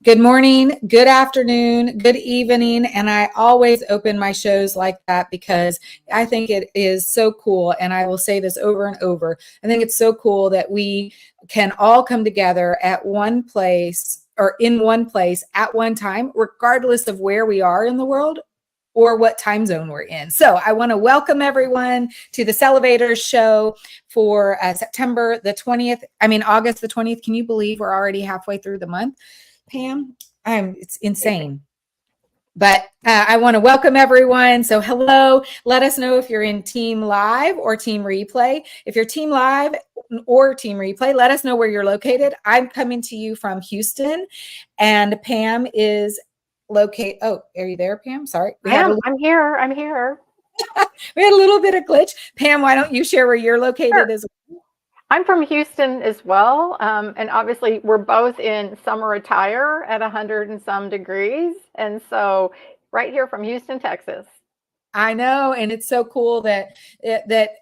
Good morning, good afternoon, good evening. And I always open my shows like that because I think it is so cool. And I will say this over and over. I think it's so cool that we can all come together at one place or in one place at one time, regardless of where we are in the world or what time zone we're in. So I want to welcome everyone to the Sellovatorz show for August the 20th. Can you believe we're already halfway through the month? Pam, it's insane. But I want to welcome everyone. So hello, let us know if you're in Team Live or Team Replay. If you're Team Live or Team Replay, let us know where you're located. I'm coming to you from Houston, and Pam is located. Oh, are you there, Pam? Sorry. I'm here. We had a little bit of glitch. Pam, why don't you share where you're located as well? I'm from Houston as well. And obviously we're both in summer attire at 100 and some degrees. And so right here from Houston, Texas. I know, and it's so cool that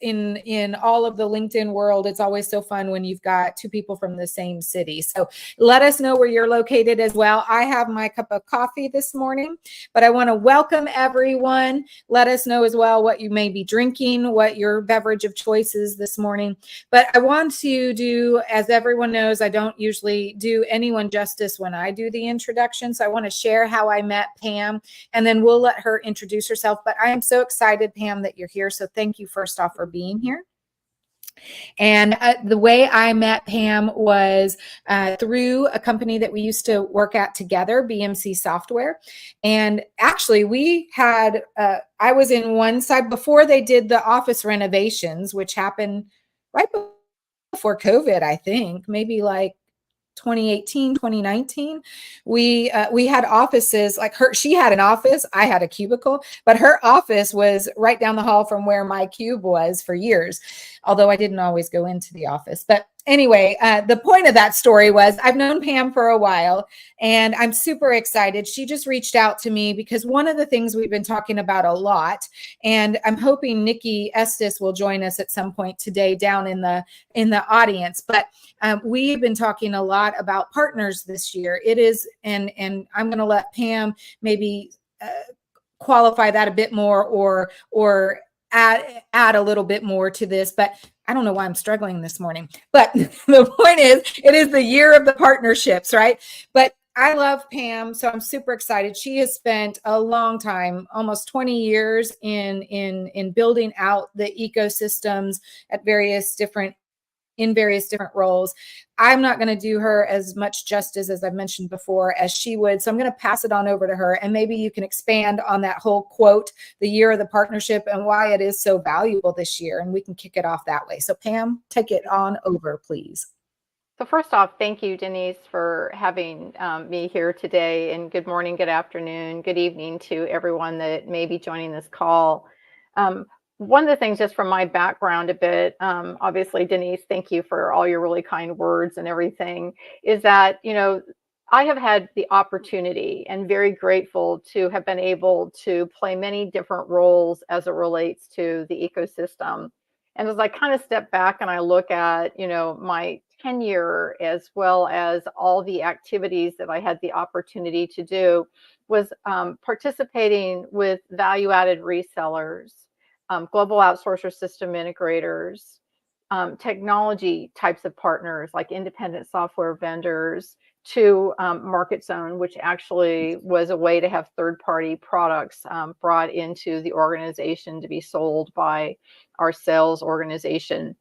in all of the LinkedIn world, it's always so fun when you've got two people from the same city. So let us know where you're located as well. I have my cup of coffee this morning, but I want to welcome everyone. Let us know as well what you may be drinking, what your beverage of choice is this morning. But I want to do, as everyone knows, I don't usually do anyone justice when I do the introduction. So I want to share how I met Pam, and then we'll let her introduce herself. But I am so excited, Pam, that you're here. So thank you first off for being here. And the way I met Pam was through a company that we used to work at together, BMC Software. And actually we had, I was in one side before they did the office renovations, which happened right before COVID, I think, maybe like 2018, 2019, we had offices like her. She had an office. I had a cubicle, but her office was right down the hall from where my cube was for years, although I didn't always go into the office. But anyway, the point of that story was I've known Pam for a while, and I'm super excited. She just reached out to me because one of the things we've been talking about a lot, and I'm hoping Nikki Estes will join us at some point today down in the audience. But we've been talking a lot about partners this year. It is, and I'm going to let Pam maybe qualify that a bit more, or add a little bit more to this. But I don't know why I'm struggling this morning. But the point is, it is the year of the partnerships, right? But I love Pam, so I'm super excited. She has spent a long time, almost 20 years in building out the ecosystems at various different roles. I'm not going to do her as much justice as I've mentioned before as she would. So I'm going to pass it on over to her, and maybe you can expand on that whole quote, the year of the partnership, and why it is so valuable this year. And we can kick it off that way. So Pam, take it on over, please. So first off, thank you, Denise, for having me here today. And good morning, good afternoon, good evening to everyone that may be joining this call. One of the things, just from my background a bit, obviously, Denise, thank you for all your really kind words and everything, is that, I have had the opportunity and very grateful to have been able to play many different roles as it relates to the ecosystem. And as I kind of step back and I look at, my tenure, as well as all the activities that I had the opportunity to do, was participating with value-added resellers, global outsourcer system integrators, technology types of partners like independent software vendors, to Market Zone, which actually was a way to have third-party products brought into the organization to be sold by our sales organization.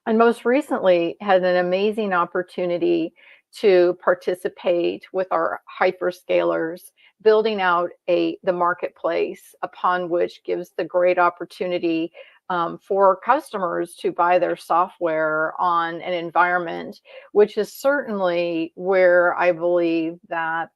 And most recently had an amazing opportunity to participate with our hyperscalers, building out the marketplace, upon which gives the great opportunity for customers to buy their software on an environment, which is certainly where I believe that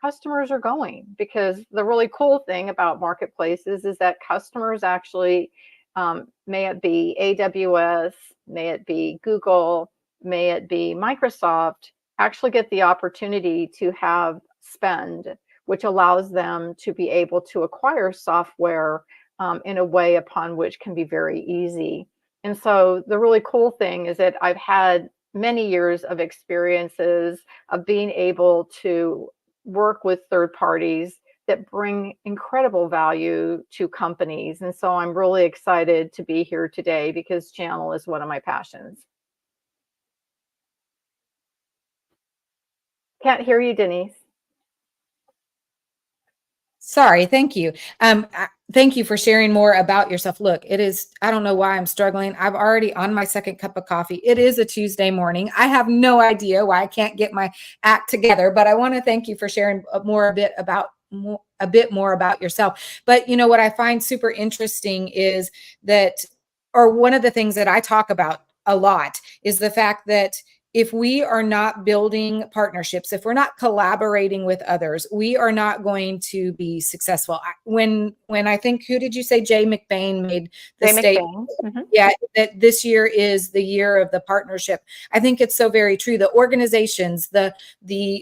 customers are going. Because the really cool thing about marketplaces is that customers actually, may it be AWS, may it be Google, may it be Microsoft, actually get the opportunity to have spend, which allows them to be able to acquire software in a way upon which can be very easy. And so the really cool thing is that I've had many years of experiences of being able to work with third parties that bring incredible value to companies. And so I'm really excited to be here today because channel is one of my passions. Can't hear you, Denise. Sorry, thank you. Thank you for sharing more about yourself. Look, I don't know why I'm struggling. I'm already on my second cup of coffee. It is a Tuesday morning. I have no idea why I can't get my act together, but I want to thank you for sharing a bit more about yourself. But what I find super interesting is that, or one of the things that I talk about a lot is the fact that if we are not building partnerships, if we're not collaborating with others, we are not going to be successful. When I think, who did you say? Jay McBain made the statement. Mm-hmm. Yeah, that this year is the year of the partnership. I think it's so very true. The organizations, the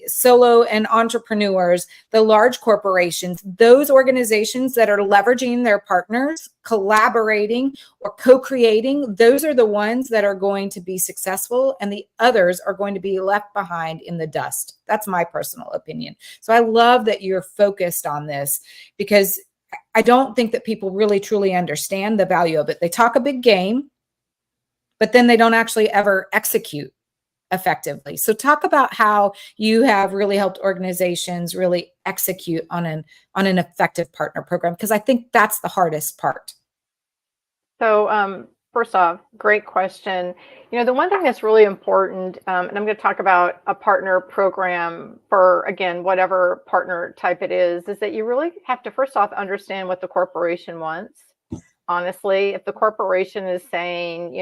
solo and entrepreneurs, the large corporations, those organizations that are leveraging their partners, collaborating or co-creating, those are the ones that are going to be successful, and the others are going to be left behind in the dust. That's my personal opinion. So I love that you're focused on this, because I don't think that people really truly understand the value of it. They talk a big game, but then they don't actually ever execute effectively. So talk about how you have really helped organizations really execute on an effective partner program, because I think that's the hardest part. So first off, great question. The one thing that's really important, and I'm going to talk about a partner program for, again, whatever partner type it is that you really have to first off understand what the corporation wants. Honestly, if the corporation is saying,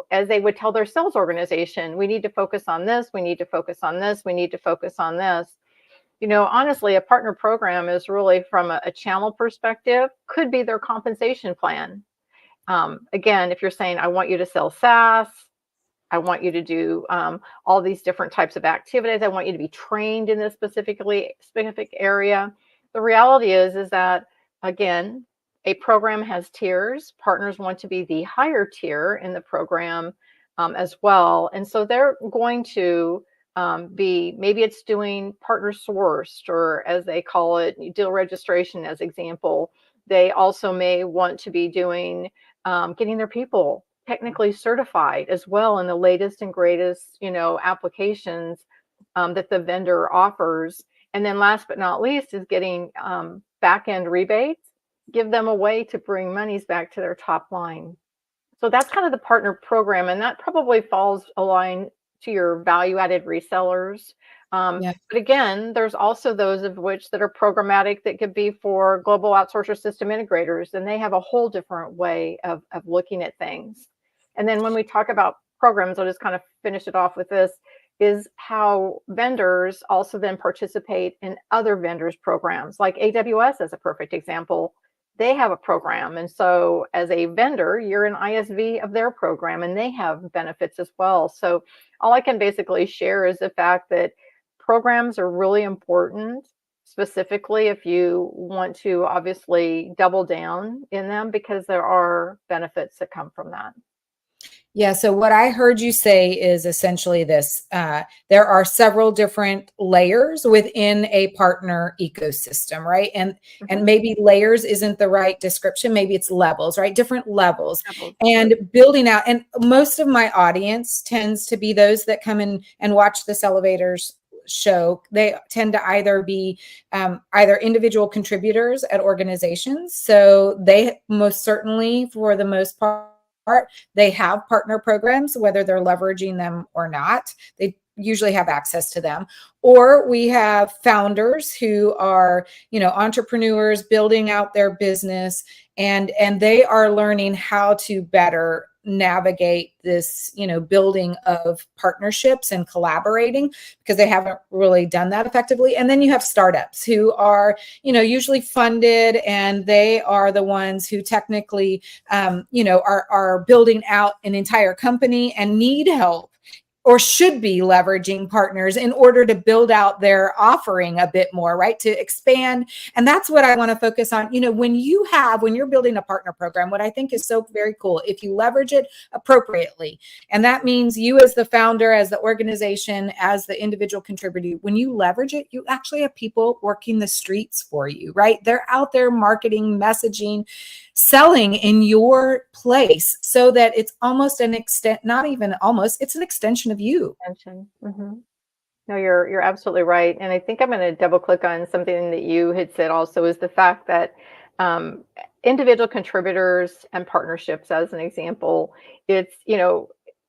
as they would tell their sales organization, we need to focus on this, we need to focus on this, we need to focus on this. Honestly, a partner program is really, from a channel perspective, could be their compensation plan. Again, if you're saying, I want you to sell SaaS, I want you to do all these different types of activities, I want you to be trained in this specific area. The reality is that, again, a program has tiers. Partners want to be the higher tier in the program as well. And so they're going to maybe it's doing partner sourced, or as they call it, deal registration as example. They also may want to be doing getting their people technically certified as well in the latest and greatest, applications that the vendor offers. And then last but not least is getting back-end rebates, give them a way to bring monies back to their top line. So that's kind of the partner program, and that probably falls aligned to your value-added resellers. But again, there's also those of which that are programmatic that could be for global outsourcer system integrators, and they have a whole different way of looking at things. And then when we talk about programs, I'll just kind of finish it off with this, is how vendors also then participate in other vendors' programs. Like AWS is a perfect example. They have a program, and so as a vendor, you're an ISV of their program, and they have benefits as well. So all I can basically share is the fact that programs are really important, specifically if you want to obviously double down in them, because there are benefits that come from that. Yeah. So what I heard you say is essentially this: there are several different layers within a partner ecosystem, right? And maybe layers isn't the right description. Maybe it's levels, right? Different levels. And building out. And most of my audience tends to be those that come in and watch the Sellovatorz show. They tend to either be either individual contributors at organizations. So they most certainly, for the most part, they have partner programs, whether they're leveraging them or not. They usually have access to them. Or we have founders who are, entrepreneurs building out their business, and they are learning how to better navigate this, building of partnerships and collaborating, because they haven't really done that effectively. And then you have startups who are, usually funded, and they are the ones who technically, are building out an entire company and need help or should be leveraging partners in order to build out their offering a bit more, right? To expand. And that's what I want to focus on. When you're building a partner program, what I think is so very cool, if you leverage it appropriately, and that means you as the founder, as the organization, as the individual contributor, when you leverage it, you actually have people working the streets for you, right? They're out there marketing, messaging, selling in your place, so that it's almost an extent, not even almost, it's an extension of you. Mm-hmm. No, you're absolutely right. And I think I'm going to double click on something that you had said also, is the fact that individual contributors and partnerships, as an example, it's,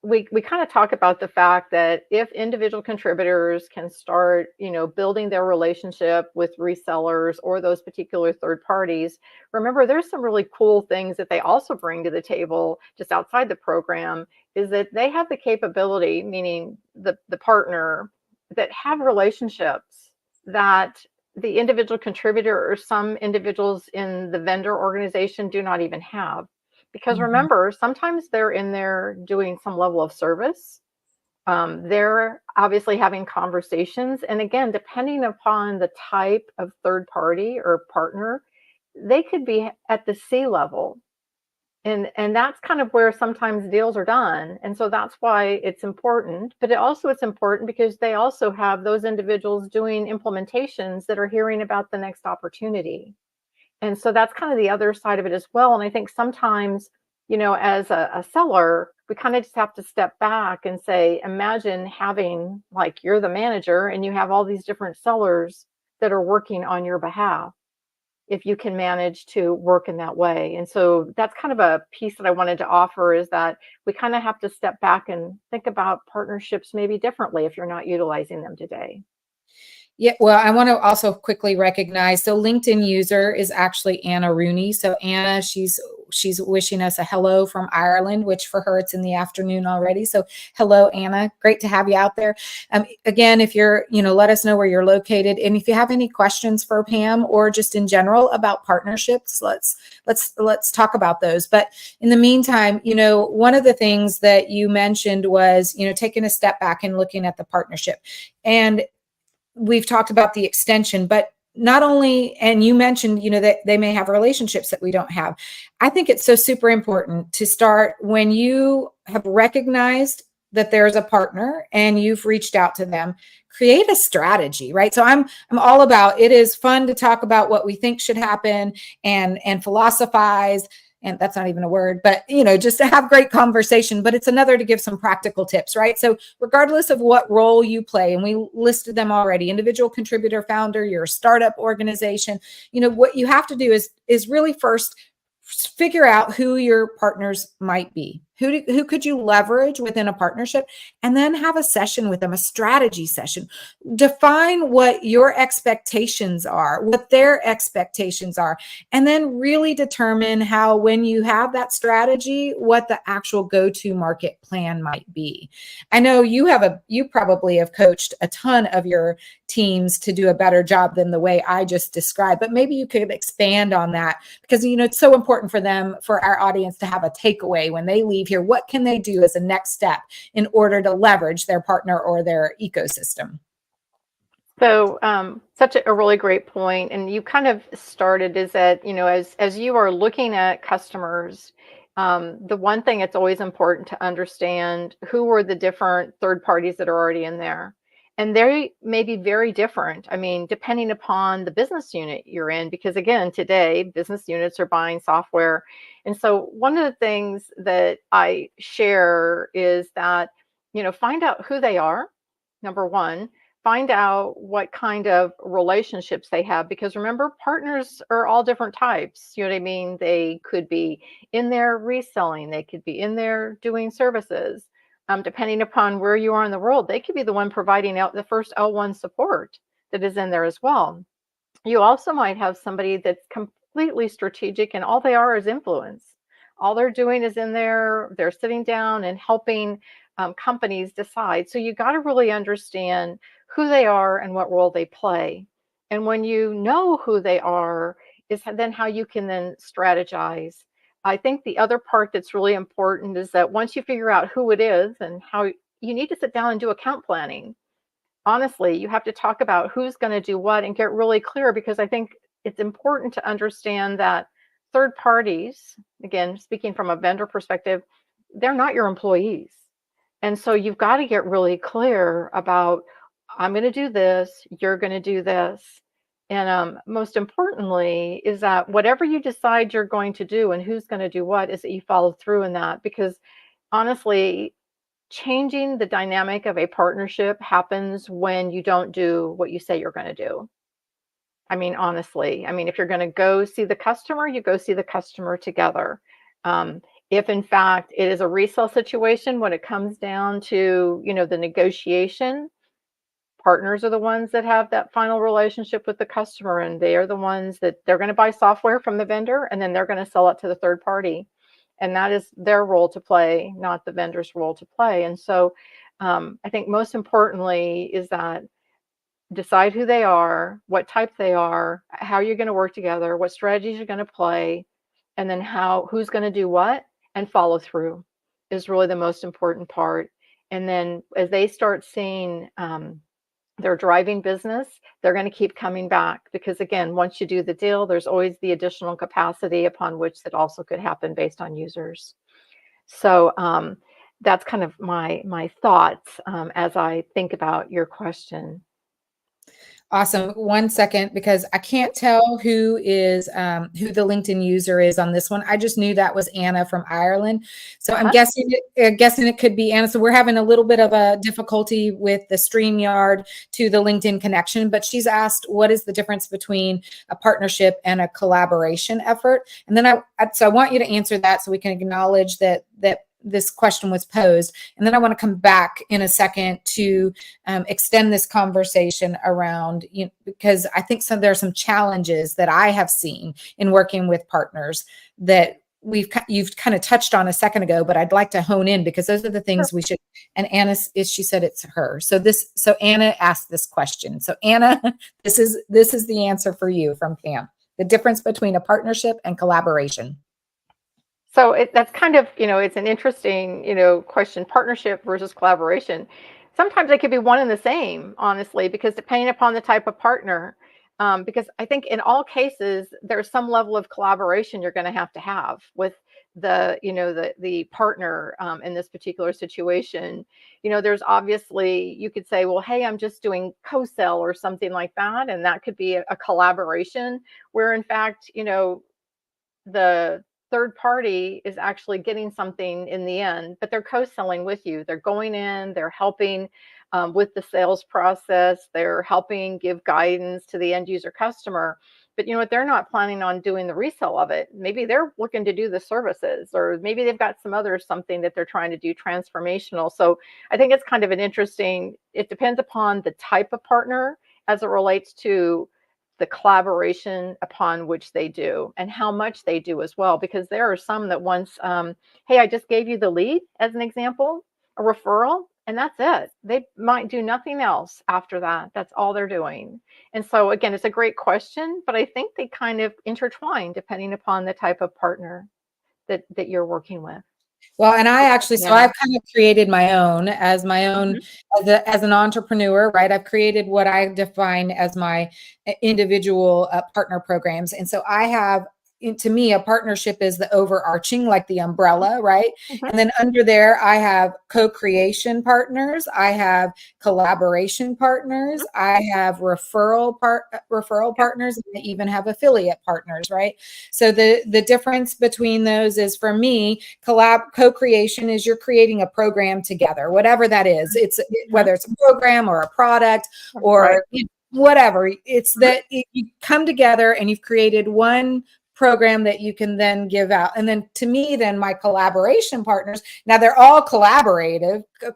we kind of talk about the fact that if individual contributors can start, building their relationship with resellers or those particular third parties, remember, there's some really cool things that they also bring to the table just outside the program, is that they have the capability, meaning the partner, that have relationships that the individual contributor or some individuals in the vendor organization do not even have. Because remember, sometimes they're in there doing some level of service. They're obviously having conversations. And again, depending upon the type of third party or partner, they could be at the C level. And that's kind of where sometimes deals are done. And so that's why it's important. But it's important because they also have those individuals doing implementations that are hearing about the next opportunity. And so that's kind of the other side of it as well. And I think sometimes, as a seller, we kind of just have to step back and say, imagine having, like, you're the manager and you have all these different sellers that are working on your behalf, if you can manage to work in that way. And so that's kind of a piece that I wanted to offer, is that we kind of have to step back and think about partnerships maybe differently if you're not utilizing them today. Yeah, well, I want to also quickly recognize, so LinkedIn user is actually Anna Rooney. So Anna, she's wishing us a hello from Ireland, which for her, it's in the afternoon already. So hello, Anna. Great to have you out there. Again, if you're, let us know where you're located. And if you have any questions for Pam or just in general about partnerships, let's talk about those. But in the meantime, one of the things that you mentioned was, taking a step back and looking at the partnership. And we've talked about the extension, but not only, and you mentioned, that they may have relationships that we don't have. I think it's so super important to start when you have recognized that there's a partner and you've reached out to them, create a strategy, right? So I'm all about, it is fun to talk about what we think should happen and philosophize. And that's not even a word, but, just to have great conversation, but it's another to give some practical tips, right? So regardless of what role you play, and we listed them already, individual contributor, founder, you're a startup organization, what you have to do is really first figure out who your partners might be. Who could you leverage within a partnership, and then have a session with them, a strategy session. Define what your expectations are, what their expectations are, and then really determine how, when you have that strategy, what the actual go-to market plan might be. I know you probably have coached a ton of your teams to do a better job than the way I just described, but maybe you could expand on that, because it's so important for our audience to have a takeaway when they leave here. What can they do as a next step in order to leverage their partner or their ecosystem? So such a really great point. And you kind of started, is that, as you are looking at customers, the one thing it's always important to understand, who are the different third parties that are already in there. And they may be very different. I mean, depending upon the business unit you're in, because again, today, business units are buying software. And so one of the things that I share is that, find out who they are, number one. Find out what kind of relationships they have, because remember, partners are all different types. You know what I mean? They could be in there reselling, they could be in there doing services. Depending upon where you are in the world, they could be the one providing out the first L1 support that is in there as well. You also might have somebody that's completely strategic and all they are is influence. All they're doing is in there, they're sitting down and helping companies decide. So you got to really understand who they are and what role they play. And when you know who they are, is then how you can then strategize. I think the other part that's really important is that once you figure out who it is and how you need to sit down and do account planning. Honestly, you have to talk about who's going to do what and get really clear, because I think it's important to understand that third parties, again, speaking from a vendor perspective, they're not your employees. And so you've got to get really clear about, I'm going to do this, you're going to do this. And most importantly is that whatever you decide you're going to do and who's going to do what, is that you follow through in that. Because honestly, changing the dynamic of a partnership happens when you don't do what you say you're going to do. I mean, honestly, I mean, if you're going to go see the customer, you go see the customer together. If in fact it is a resale situation, when it comes down to, the negotiation, partners are the ones that have that final relationship with the customer, and they are the ones that they're going to buy software from the vendor, and then they're going to sell it to the third party. And that is their role to play, not the vendor's role to play. And so I think most importantly is that decide who they are, what type they are, how you're going to work together, what strategies you're going to play, and then who's going to do what, and follow through is really the most important part. And then as they start seeing their driving business, they're going to keep coming back, because again, once you do the deal, there's always the additional capacity upon which that also could happen based on users. So that's kind of my thoughts as I think about your question. Awesome. 1 second, because I can't tell who the LinkedIn user is on this one. I just knew that was Anna from Ireland. So I'm guessing it could be Anna. So we're having a little bit of a difficulty with the StreamYard to the LinkedIn connection, but she's asked, what is the difference between a partnership and a collaboration effort? And then I want you to answer that so we can acknowledge that this question was posed. And then I want to come back in a second to extend this conversation around, because I think there are some challenges that I have seen in working with partners that you've kind of touched on a second ago, but I'd like to hone in, because those are the things we should. And Anna, she said it's her. So Anna asked this question. So Anna, this is the answer for you from Pam. The difference between a partnership and collaboration. So that's kind of, it's an interesting, question, partnership versus collaboration. Sometimes they could be one and the same, honestly, because depending upon the type of partner, because I think in all cases, there's some level of collaboration you're going to have with the partner in this particular situation. There's obviously, you could say, well, hey, I'm just doing co-sell or something like that. And that could be a collaboration where in fact, the third party is actually getting something in the end, but they're co-selling with you. They're going in, they're helping with the sales process, they're helping give guidance to the end user customer. But you know what, they're not planning on doing the resale of it. Maybe they're looking to do the services, or maybe they've got something that they're trying to do transformational. So I think it's kind of it depends upon the type of partner as it relates to the collaboration upon which they do and how much they do as well. Because there are some that once, hey, I just gave you the lead as an example, a referral, and that's it. They might do nothing else after that. That's all they're doing. And so again, it's a great question, but I think they kind of intertwine depending upon the type of partner that you're working with. Well, and I've kind of created my own as an entrepreneur, right? I've created what I define as my individual partner programs. And so I have, to me, a partnership is the overarching, like the umbrella, right? Mm-hmm. And then under there, I have co-creation partners, I have collaboration partners, mm-hmm. I have referral partners, and I even have affiliate partners, right? So the difference between those is, for me, co-creation is you're creating a program together, whatever that is. It's whether it's a program or a product or whatever. It's that you come together and you've created one program that you can then give out. And then to me, then my collaboration partners, now they're all collaborative, they're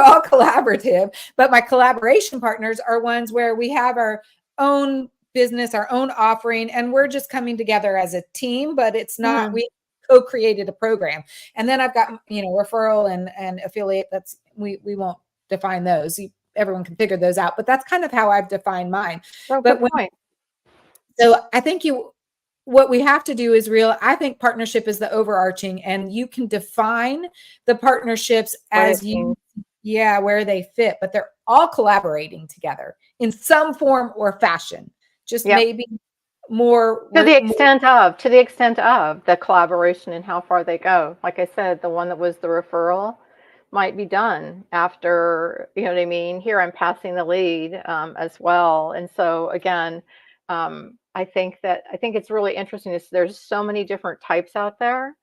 all collaborative, but my collaboration partners are ones where we have our own business, our own offering, and we're just coming together as a team, but it's not, we co-created a program. And then I've got, referral and affiliate. That's, we won't define those. Everyone can figure those out, but that's kind of how I've defined mine. So I think what we have to do is I think partnership is the overarching, and you can define the partnerships as you, where they fit, but they're all collaborating together in some form or fashion. Just maybe more to the extent of the collaboration and how far they go. Like I said, the one that was the referral might be done after, you know what I mean? Here I'm passing the lead as well. And so again, I think it's really interesting. There's so many different types out there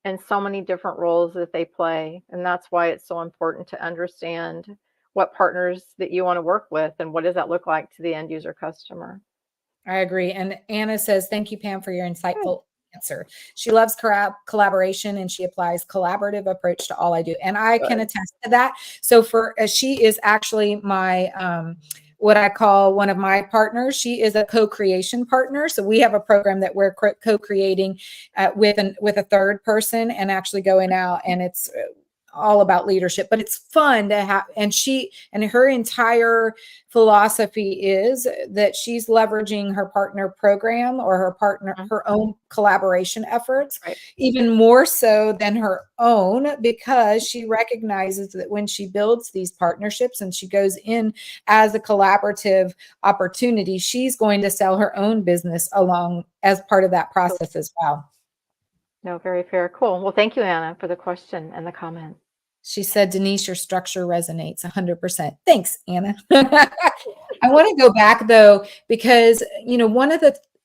and so many different roles that they play. And that's why it's so important to understand what partners that you want to work with and what does that look like to the end user customer. I agree. And Anna says, thank you, Pam, for your insightful answer. She loves collaboration, and she applies collaborative approach to all I do. And I can attest to that. So she is actually my, what I call one of my partners. She is a co-creation partner. So we have a program that we're co-creating with a third person, and actually going out, and it's all about leadership, but it's fun to have. And her entire philosophy is that she's leveraging her partner program or her own collaboration efforts, even more so than her own, because she recognizes that when she builds these partnerships and she goes in as a collaborative opportunity, she's going to sell her own business along as part of that process as well. No, very fair. Cool. Well, thank you, Anna, for the question and the comment. She said, Denise, your structure resonates 100%. Thanks, Anna. I want to go back though, because,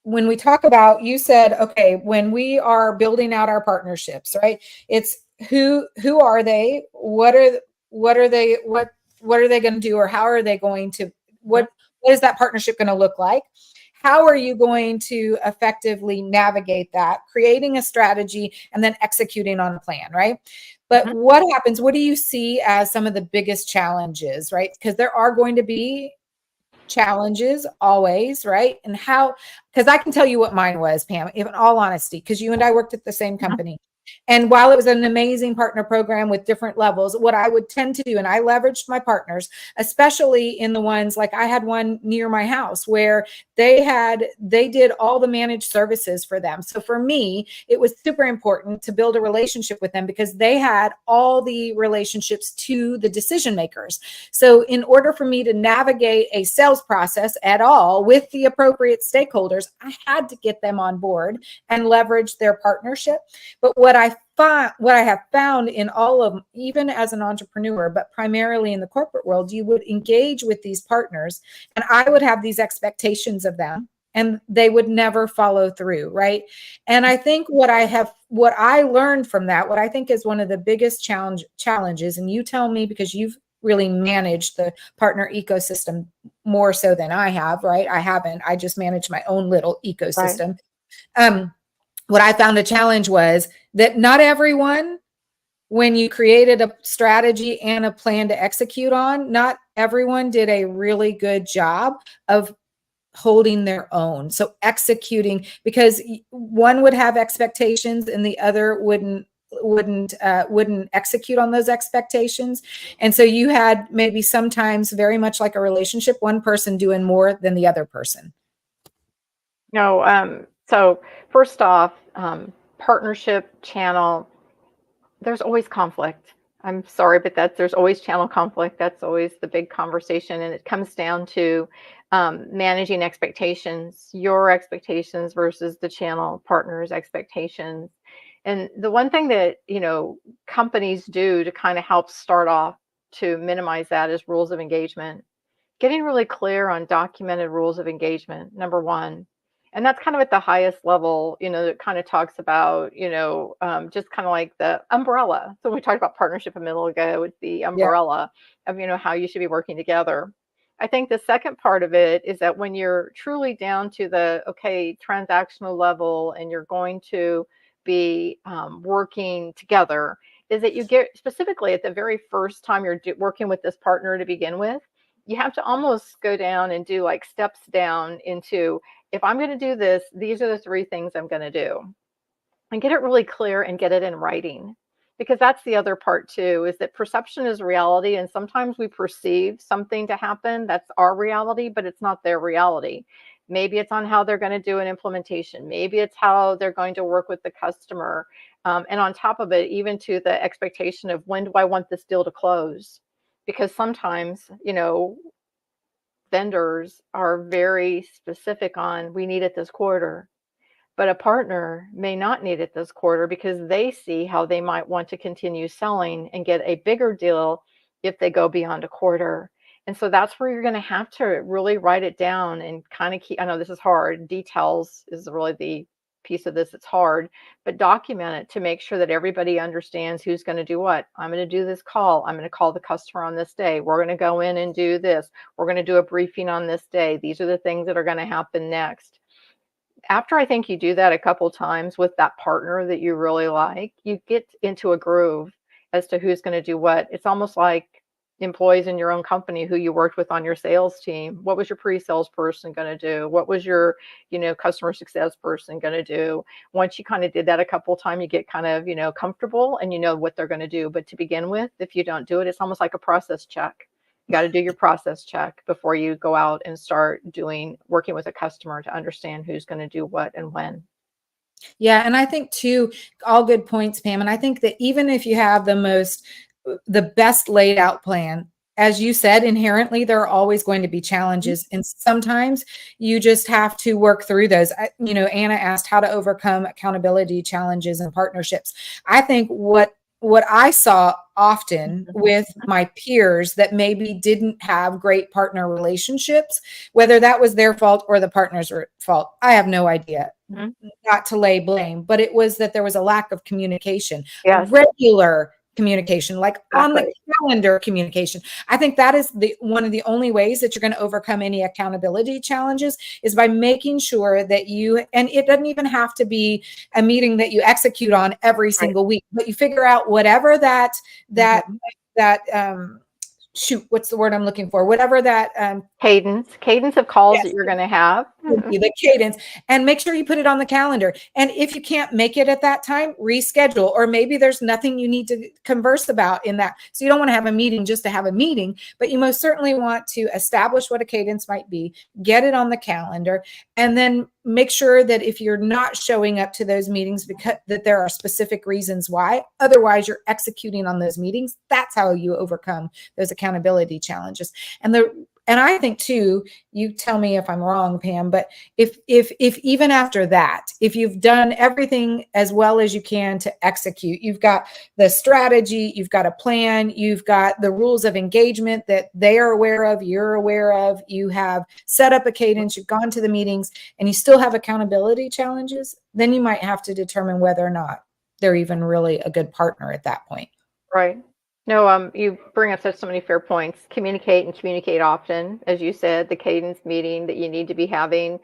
when we talk about, you said, okay, when we are building out our partnerships, right? It's who are they? What are they going to do? Or how are they going to, what is that partnership going to look like? How are you going to effectively navigate that, creating a strategy and then executing on a plan, right? But what happens? What do you see as some of the biggest challenges, right? Because there are going to be challenges always, right? And because I can tell you what mine was, Pam, in all honesty, because you and I worked at the same company. And while it was an amazing partner program with different levels, what I would tend to do, and I leveraged my partners, especially in the ones, like I had one near my house where they did all the managed services for them. So for me, it was super important to build a relationship with them because they had all the relationships to the decision makers. So in order for me to navigate a sales process at all with the appropriate stakeholders, I had to get them on board and leverage their partnership. But what I have found in all of them, even as an entrepreneur, but primarily in the corporate world, you would engage with these partners and I would have these expectations of them and they would never follow through, right? And I think what I learned from that, what I think is one of the biggest challenges, and you tell me because you've really managed the partner ecosystem more so than I have, right? I haven't. I just manage my own little ecosystem. Right. What I found a challenge was that not everyone, when you created a strategy and a plan to execute on, not everyone did a really good job of holding their own. So executing, because one would have expectations and the other wouldn't execute on those expectations. And so you had maybe sometimes, very much like a relationship, one person doing more than the other person. No, so first off, partnership channel, there's always conflict. I'm sorry, but there's always channel conflict. That's always the big conversation. And it comes down to managing expectations, your expectations versus the channel partner's expectations. And the one thing that, companies do to kind of help start off to minimize that is rules of engagement. Getting really clear on documented rules of engagement, number one. And that's kind of at the highest level, it kind of talks about, just kind of like the umbrella. So we talked about partnership a minute ago. It's the umbrella of, how you should be working together. I think the second part of it is that when you're truly down to the, transactional level and you're going to be working together, is that you get specifically at the very first time you're working with this partner to begin with, you have to almost go down and do like steps down into, if I'm going to do this, these are the 3 things I'm going to do, and get it really clear and get it in writing. Because that's the other part too, is that perception is reality. And sometimes we perceive something to happen that's our reality, but it's not their reality. Maybe it's on how they're going to do an implementation. Maybe it's how they're going to work with the customer. And on top of it, even to the expectation of when do I want this deal to close? Because sometimes, vendors are very specific on, we need it this quarter. But a partner may not need it this quarter because they see how they might want to continue selling and get a bigger deal if they go beyond a quarter. And so that's where you're going to have to really write it down and kind of keep, I know this is hard. Details is really the piece of this. It's hard, but document it to make sure that everybody understands who's going to do what. I'm going to do this call. I'm going to call the customer on this day. We're going to go in and do this. We're going to do a briefing on this day. These are the things that are going to happen next. After I think you do that a couple times with that partner that you really like, you get into a groove as to who's going to do what. It's almost like employees in your own company who you worked with on your sales team. What was your pre-sales person going to do? What was your, customer success person going to do? Once you kind of did that a couple times, you get kind of, comfortable and you know what they're going to do. But to begin with, if you don't do it, it's almost like a process check. You got to do your process check before you go out and start working with a customer to understand who's going to do what and when. Yeah. And I think too, all good points, Pam. And I think that even if you have the best laid out plan, as you said, inherently, there are always going to be challenges. And sometimes you just have to work through those. Anna asked how to overcome accountability challenges and partnerships. I think what I saw often with my peers that maybe didn't have great partner relationships, whether that was their fault or the partner's fault, I have no idea. Not to lay blame, but it was that there was a lack of communication, regular communication, like on the calendar communication. I think that is one of the only ways that you're going to overcome any accountability challenges is by making sure that and it doesn't even have to be a meeting that you execute on every single week, but you figure out whatever what's the word I'm looking for? Whatever that cadence of calls that you're going to have. The cadence, and make sure you put it on the calendar. And if you can't make it at that time, reschedule, or maybe there's nothing you need to converse about in that. So you don't want to have a meeting just to have a meeting, but you most certainly want to establish what a cadence might be, get it on the calendar, and then make sure that if you're not showing up to those meetings because that there are specific reasons why, otherwise you're executing on those meetings. That's how you overcome those accountability challenges. And I think too, you tell me if I'm wrong, Pam, but if even after that, if you've done everything as well as you can to execute, you've got the strategy, you've got a plan, you've got the rules of engagement that they are aware of, you're aware of, you have set up a cadence, you've gone to the meetings, and you still have accountability challenges, then you might have to determine whether or not they're even really a good partner at that point. Right. No, you bring up so many fair points. Communicate and communicate often, as you said, the cadence meeting that you need to be having.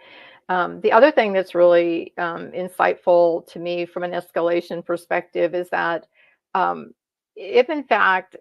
The other thing that's really insightful to me from an escalation perspective is that if in fact,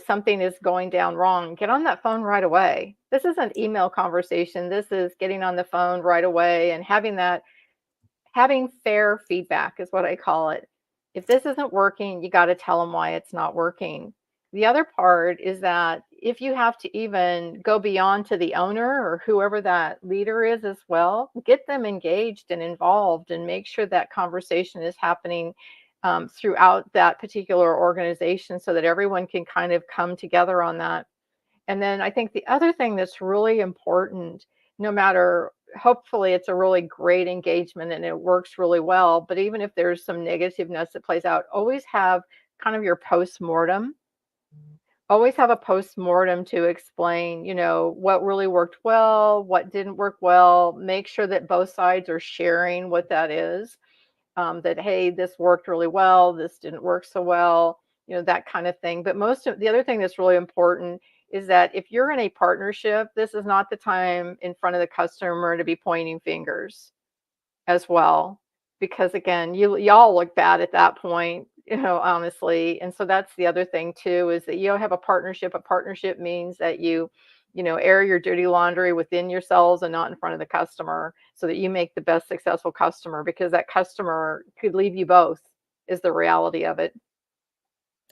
something is going down wrong, get on that phone right away. This isn't email conversation. This is getting on the phone right away and having fair feedback is what I call it. If this isn't working, you got to tell them why it's not working. The other part is that if you have to even go beyond to the owner or whoever that leader is as well, get them engaged and involved and make sure that conversation is happening throughout that particular organization so that everyone can kind of come together on that. And then I think the other thing that's really important, hopefully it's a really great engagement and it works really well, but even if there's some negativeness that plays out, always have kind of your post-mortem. Always have a post-mortem to explain, what really worked well, what didn't work well. Make sure that both sides are sharing what that is. That, hey, this worked really well, this didn't work so well, that kind of thing. But the other thing that's really important is that if you're in a partnership, this is not the time in front of the customer to be pointing fingers as well. Because again, y'all look bad at that point, honestly. And so that's the other thing too, is that you have a partnership. A partnership means that you air your dirty laundry within yourselves and not in front of the customer so that you make the best successful customer, because that customer could leave you both is the reality of it.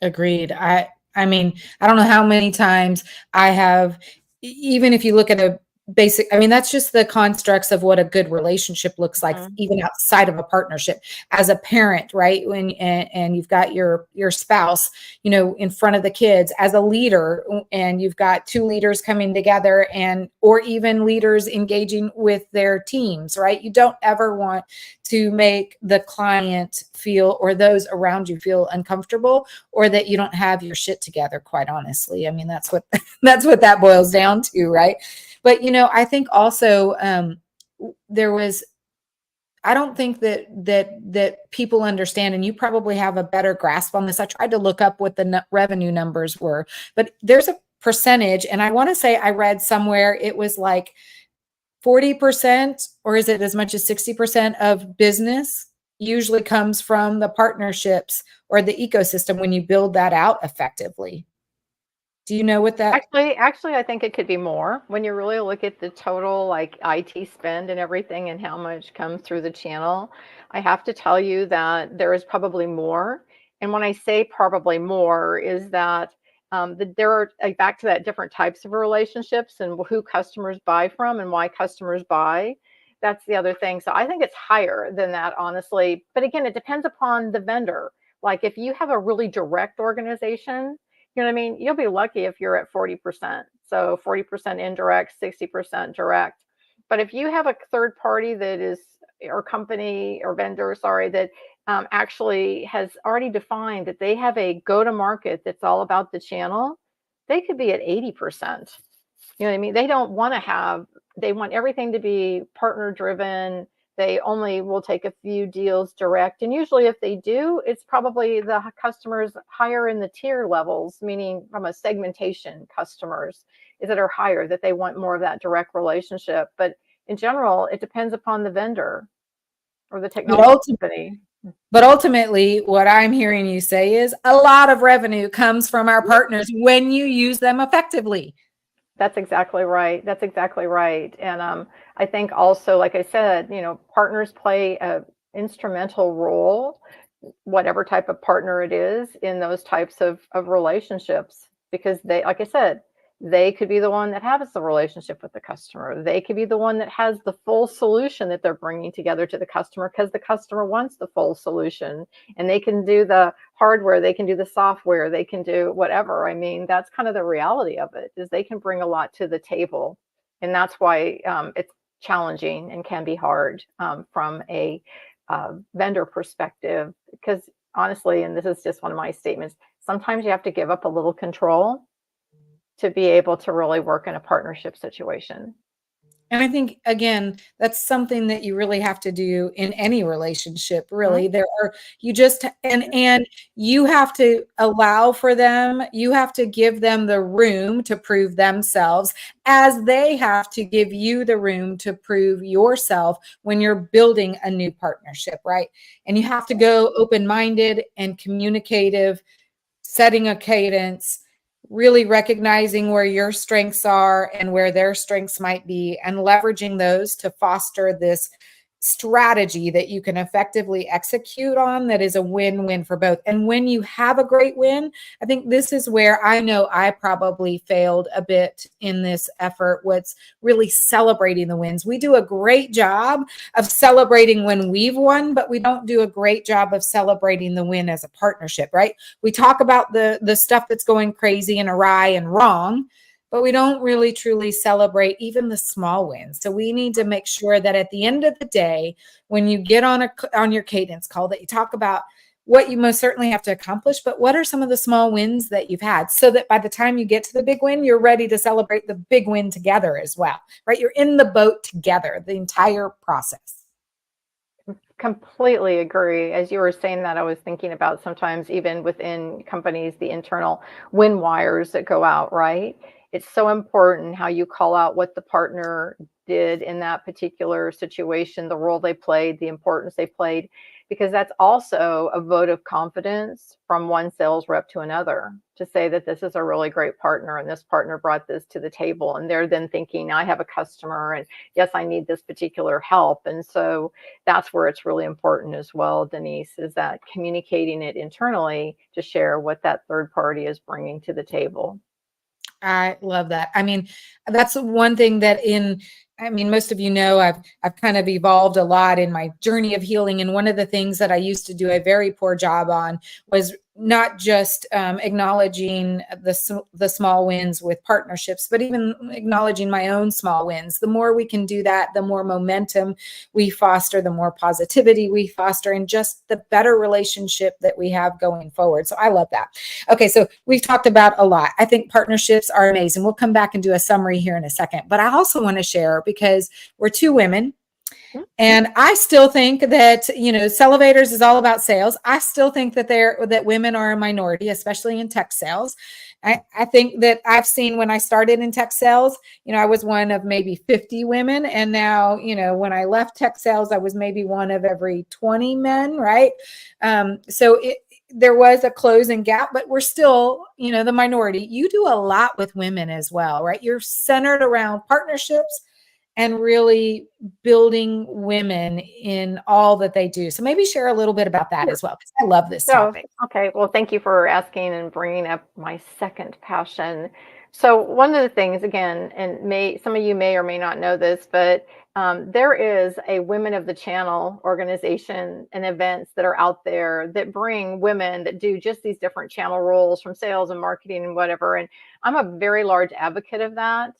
Agreed. I mean, I don't know how many times I have, even if you look at I mean, that's just the constructs of what a good relationship looks like, Mhm. even outside of a partnership. As a parent, right? And you've got your spouse, in front of the kids, as a leader, and you've got two leaders coming together, or even leaders engaging with their teams, right? You don't ever want to make the client feel, or those around you feel, uncomfortable, or that you don't have your shit together, quite honestly. I mean, that's what that's what that boils down to, right? But I think also I don't think that people understand, and you probably have a better grasp on this. I tried to look up what the revenue numbers were, but there's a percentage, and I want to say I read somewhere it was like 40%, or is it as much as 60% of business usually comes from the partnerships or the ecosystem when you build that out effectively. Do you know what that? Actually, I think it could be more when you really look at the total like IT spend and everything and how much comes through the channel. I have to tell you that there is probably more. And when I say probably more, is that there are like, back to that different types of relationships and who customers buy from and why customers buy. That's the other thing. So I think it's higher than that, honestly. But again, it depends upon the vendor. Like if you have a really direct organization, you know what I mean? You'll be lucky if you're at 40%. So 40% indirect, 60% direct. But if you have a third party that is, or company or vendor, sorry, that actually has already defined that they have a go to market that's all about the channel, they could be at 80%. You know what I mean? They don't want to have, they want everything to be partner driven. They only will take a few deals direct. And usually, if they do, it's probably the customers higher in the tier levels, meaning from a segmentation customers is that are higher, that they want more of that direct relationship. But in general, it depends upon the vendor or the But, technology company. but ultimately, what I'm hearing you say is a lot of revenue comes from our partners when you use them effectively. That's exactly right. That's exactly right. And I think also, like I said, partners play a instrumental role, whatever type of partner it is, in those types of relationships, because they, like I said, they could be the one that has the relationship with the customer. They could be the one that has the full solution that they're bringing together to the customer because the customer wants the full solution, and they can do the hardware, they can do the software, they can do whatever. I mean, that's kind of the reality of it, is they can bring a lot to the table. And that's why it's challenging and can be hard from a vendor perspective, because honestly, and this is just one of my statements, sometimes you have to give up a little control to be able to really work in a partnership situation. And I think, again, that's something that you really have to do in any relationship, Mhm. really. You just, and you have to allow for them, you have to give them the room to prove themselves, as they have to give you the room to prove yourself when you're building a new partnership, right? And you have to go open-minded and communicative, setting a cadence, really recognizing where your strengths are and where their strengths might be, and leveraging those to foster this strategy that you can effectively execute on that is a win-win for both. And when you have a great win, I think this is where I know I probably failed a bit in this effort, was really celebrating the wins. We do a great job of celebrating when we've won, but we don't do a great job of celebrating the win as a partnership, right? We talk about the stuff that's going crazy and awry and wrong, but we don't really truly celebrate even the small wins. So we need to make sure that at the end of the day, when you get on your cadence call, that you talk about what you most certainly have to accomplish, but what are some of the small wins that you've had, so that by the time you get to the big win, you're ready to celebrate the big win together as well, right? You're in the boat together, the entire process. Completely agree. As you were saying that, I was thinking about sometimes even within companies, the internal win wires that go out, right? It's so important how you call out what the partner did in that particular situation, the role they played, the importance they played, because that's also a vote of confidence from one sales rep to another to say that this is a really great partner and this partner brought this to the table. And they're then thinking, I have a customer and yes, I need this particular help. And so that's where it's really important as well, Denise, is that communicating it internally to share what that third party is bringing to the table. I love that. I mean, that's one thing that most of you know, I've kind of evolved a lot in my journey of healing. And one of the things that I used to do a very poor job on was not just acknowledging the small wins with partnerships, but even acknowledging my own small wins. The more we can do that, the more momentum we foster, the more positivity we foster, and just the better relationship that we have going forward. So I love that. Okay, so we've talked about a lot. I think partnerships are amazing. We'll come back and do a summary here in a second. But I also want to share, because we're two women, and I still think that, Sellovatorz is all about sales. I still think that women are a minority, especially in tech sales. I think that I've seen, when I started in tech sales, I was one of maybe 50 women. And now, when I left tech sales, I was maybe one of every 20 men, right? So there was a closing gap, but we're still, the minority. You do a lot with women as well, right? You're centered around partnerships and really building women in all that they do. So maybe share a little bit about that as well, because I love this topic. Okay. Well, thank you for asking and bringing up my second passion. So one of the things, again, and some of you may or may not know this, but there is a Women of the Channel organization and events that are out there that bring women that do just these different channel roles, from sales and marketing and whatever. And I'm a very large advocate of that.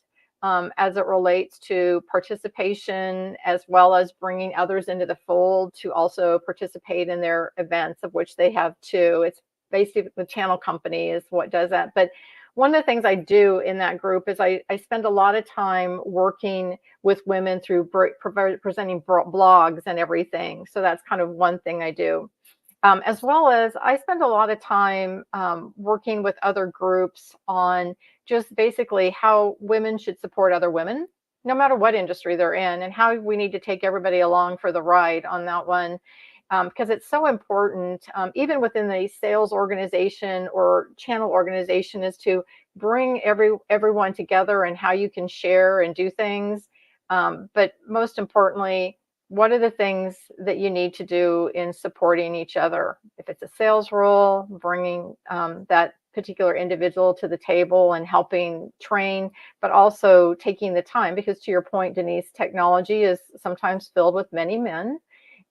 As it relates to participation, as well as bringing others into the fold to also participate in their events, of which they have two. It's basically the channel company is what does that. But one of the things I do in that group is I spend a lot of time working with women through presenting blogs and everything. So that's kind of one thing I do. As well as I spend a lot of time working with other groups on just basically how women should support other women, no matter what industry they're in, and how we need to take everybody along for the ride on that one. Because it's so important, even within the sales organization or channel organization, is to bring everyone together and how you can share and do things. But most importantly, what are the things that you need to do in supporting each other? If it's a sales role, bringing that particular individual to the table and helping train, but also taking the time, because to your point, Denise, technology is sometimes filled with many men,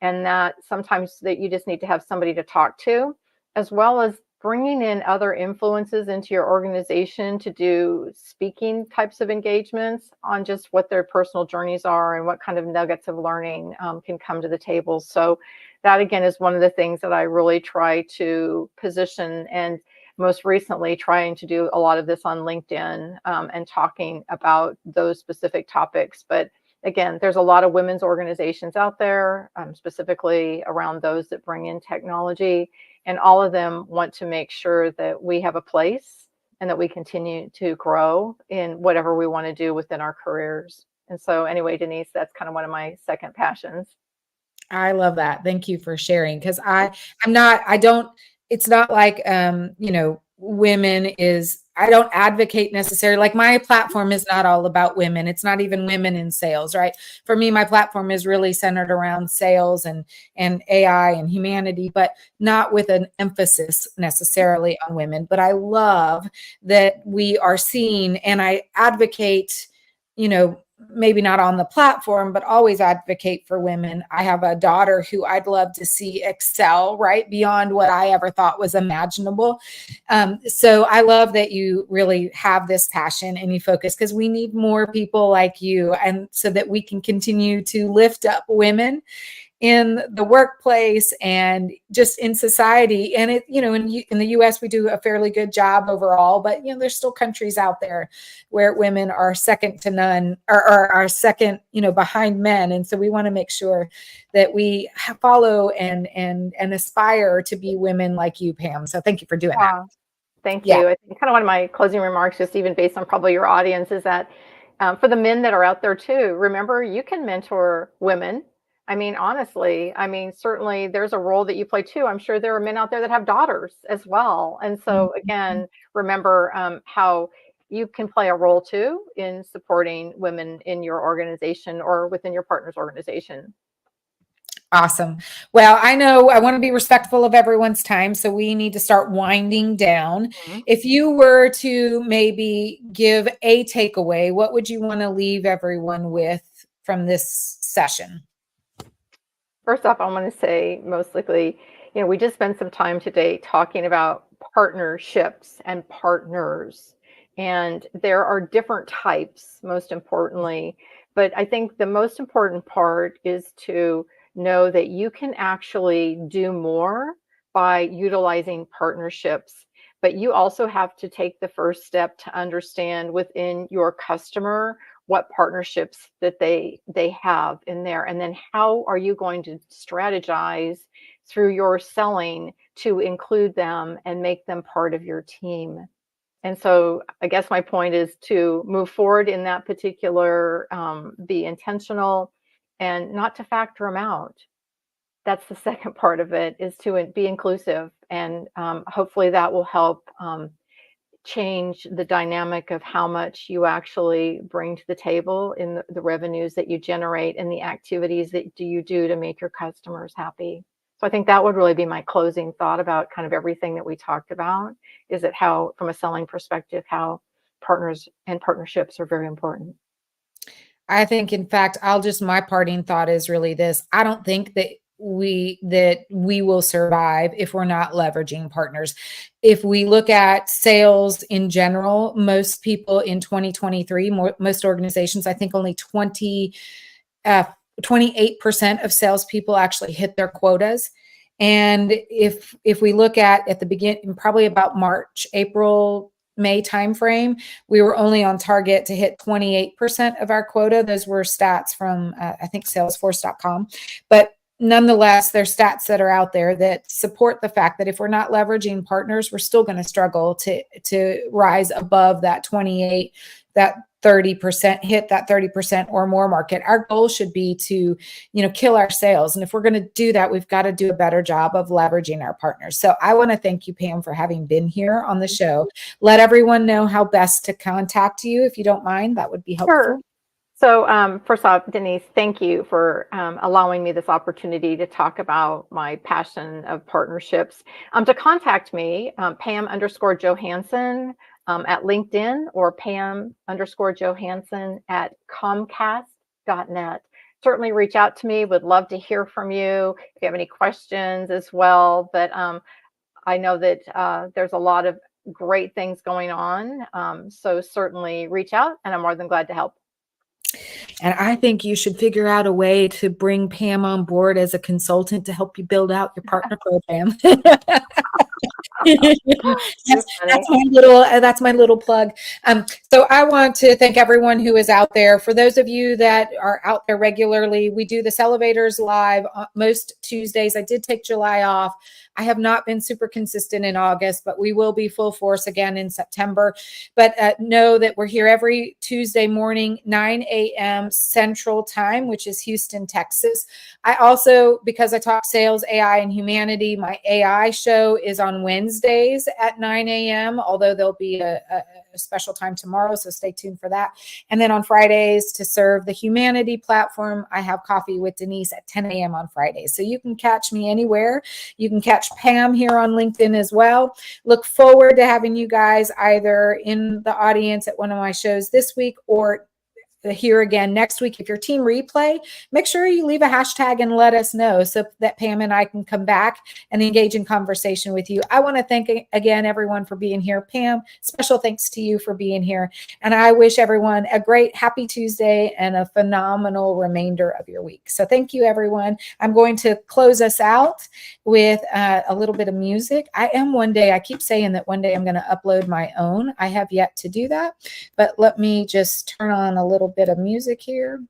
and that sometimes that you just need to have somebody to talk to, as well as bringing in other influences into your organization to do speaking types of engagements on just what their personal journeys are and what kind of nuggets of learning can come to the table. So that, again, is one of the things that I really try to position, and most recently trying to do a lot of this on LinkedIn and talking about those specific topics. But again, there's a lot of women's organizations out there, specifically around those that bring in technology, and all of them want to make sure that we have a place and that we continue to grow in whatever we want to do within our careers. And so anyway, Denise, that's kind of one of my second passions. I love that. Thank you for sharing. Because it's not like, I don't advocate necessarily, like, my platform is not all about women. It's not even women in sales, right? For me, my platform is really centered around sales and AI and humanity, but not with an emphasis necessarily on women. But I love that we are seeing, and I advocate, maybe not on the platform, but always advocate for women. I have a daughter who I'd love to see excel right beyond what I ever thought was imaginable. So I love that you really have this passion and you focus, because we need more people like you, and so that we can continue to lift up women in the workplace and just in society. And in the US, we do a fairly good job overall, but there's still countries out there where women are second to none, or are second, behind men. And so we want to make sure that we follow and aspire to be women like you, Pam. So thank you for doing that. Thank you. I think kind of one of my closing remarks, just even based on probably your audience, is that for the men that are out there too, remember, you can mentor women. I mean, honestly, certainly there's a role that you play too. I'm sure there are men out there that have daughters as well. And so again, remember how you can play a role too in supporting women in your organization or within your partner's organization. Awesome. Well, I know I want to be respectful of everyone's time, so we need to start winding down. Mhm. If you were to maybe give a takeaway, what would you want to leave everyone with from this session? First off, I want to say most likely, we just spent some time today talking about partnerships and partners. And there are different types, most importantly. But I think the most important part is to know that you can actually do more by utilizing partnerships. But you also have to take the first step to understand within your customer what partnerships that they have in there, and then how are you going to strategize through your selling to include them and make them part of your team. And so I guess my point is to move forward in that particular, be intentional and not to factor them out. That's the second part of it, is to be inclusive, and hopefully that will help change the dynamic of how much you actually bring to the table in the revenues that you generate and the activities that you do to make your customers happy. So I think that would really be my closing thought about kind of everything that we talked about, is that how, from a selling perspective, how partners and partnerships are very important. I think, in fact, my parting thought is really this. I don't think that we will survive if we're not leveraging partners. If we look at sales in general, most people in 2023, most organizations, I think only 28% of salespeople actually hit their quotas. And if we look at the beginning, probably about March, April, May timeframe, we were only on target to hit 28% of our quota. Those were stats from, I think, Salesforce.com. But nonetheless, there's stats that are out there that support the fact that if we're not leveraging partners, we're still going to struggle to rise above that 28, that 30%, hit that 30% or more market. Our goal should be to, kill our sales. And if we're going to do that, we've got to do a better job of leveraging our partners. So I want to thank you, Pam, for having been here on the show. Let everyone know how best to contact you. If you don't mind, that would be helpful. Sure. So first off, Denise, thank you for allowing me this opportunity to talk about my passion of partnerships. To contact me, Pam_Johansen at LinkedIn, or Pam_Johansen at Comcast.net. Certainly reach out to me. Would love to hear from you if you have any questions as well. But I know that there's a lot of great things going on. So certainly reach out, and I'm more than glad to help. And I think you should figure out a way to bring Pam on board as a consultant to help you build out your partner program. That's my little plug. So I want to thank everyone who is out there. For those of you that are out there regularly, we do the Sellovatorz live most Tuesdays. I did take July off. I have not been super consistent in August, but we will be full force again in September. But know that we're here every Tuesday morning, 9 a.m. Central Time, which is Houston, Texas. I also, because I talk sales, AI, and humanity, my AI show is on Wednesdays at 9 a.m., although there'll be a special time tomorrow, so stay tuned for that. And then on Fridays, to serve the humanity platform, I have Coffee with Denise at 10 a.m. on Fridays. So you can catch me anywhere. You can catch Pam here on LinkedIn as well. Look forward to having you guys either in the audience at one of my shows this week or here again next week. If your team replay, make sure you leave a hashtag and let us know so that Pam and I can come back and engage in conversation with you. I want to thank again everyone for being here. Pam, special thanks to you for being here. And I wish everyone a great happy Tuesday and a phenomenal remainder of your week. So thank you, everyone. I'm going to close us out with a little bit of music. I keep saying that one day I'm going to upload my own. I have yet to do that, but let me just turn on a little bit of music here,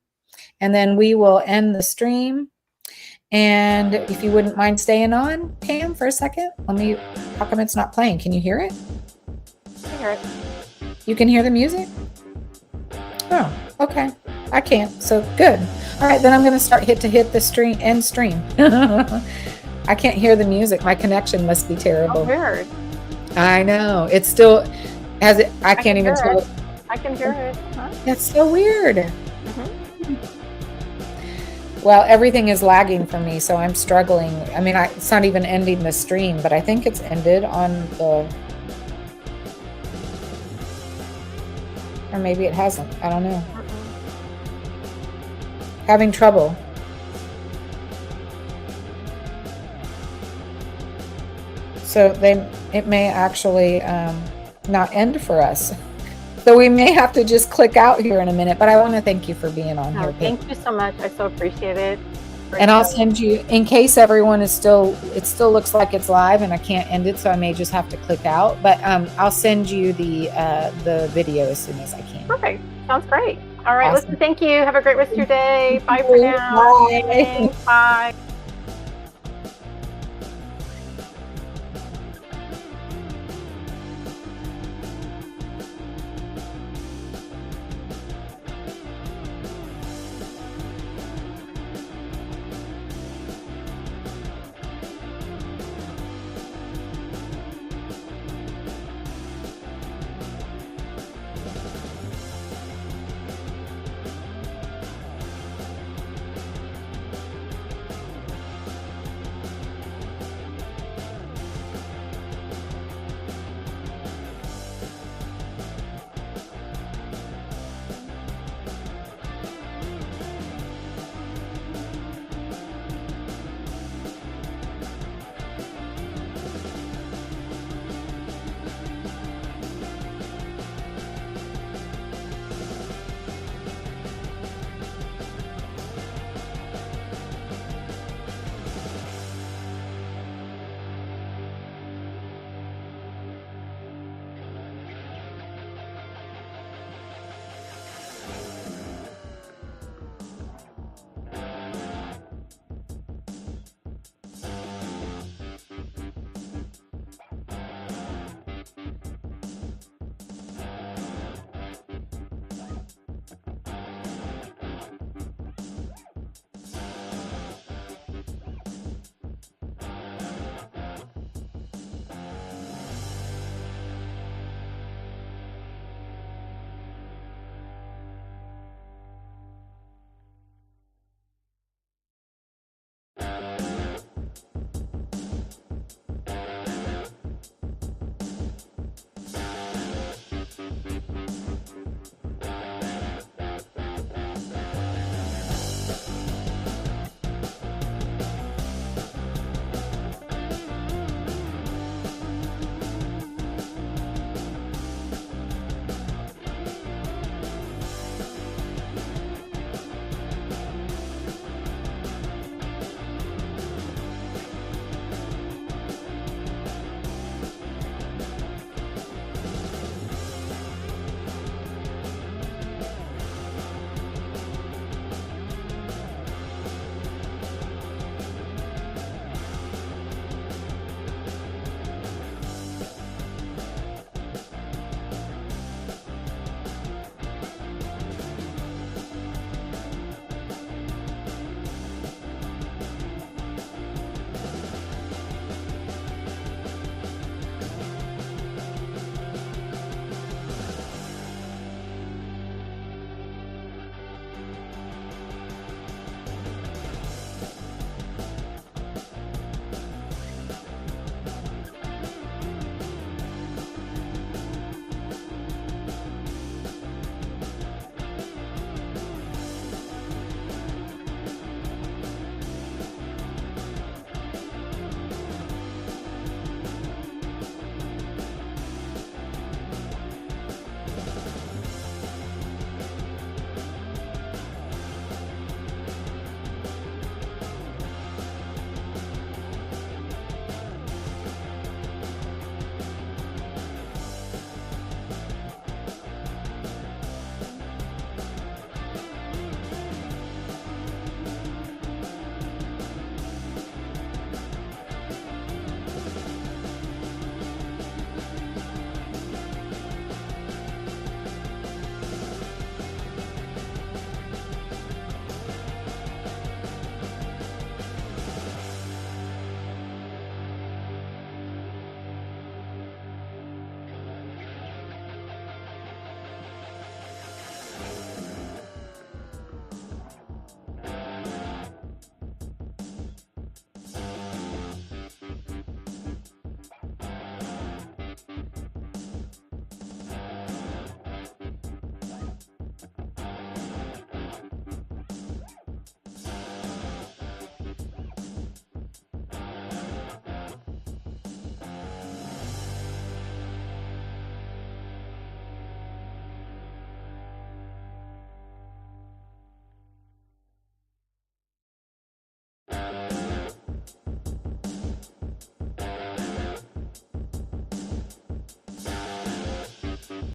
and then we will end the stream. And if you wouldn't mind staying on, Pam, for a second. How come it's not playing? Can you hear it? I hear it. You can hear the music? Oh, okay. I can't, so good. All right, then I'm going to hit the end stream. I can't hear the music. My connection must be terrible. Oh, weird. I know. It's still has it. I can't even tell. I can hear it. Huh? That's so weird. Well, everything is lagging for me, so I'm struggling. I mean, it's not even ending the stream, but I think it's ended on the, or maybe it hasn't. I don't know. Having trouble. So it may actually not end for us. So we may have to just click out here in a minute, but I want to thank you for being on here. Thank you so much. I so appreciate it. And I'll send you, in case everyone is still, it still looks like it's live and I can't end it, so I may just have to click out, but I'll send you the video as soon as I can. Perfect. Sounds great. All right, Awesome. listen, thank you. Have a great rest of your day. Bye for now. Bye. Thanks. Bye.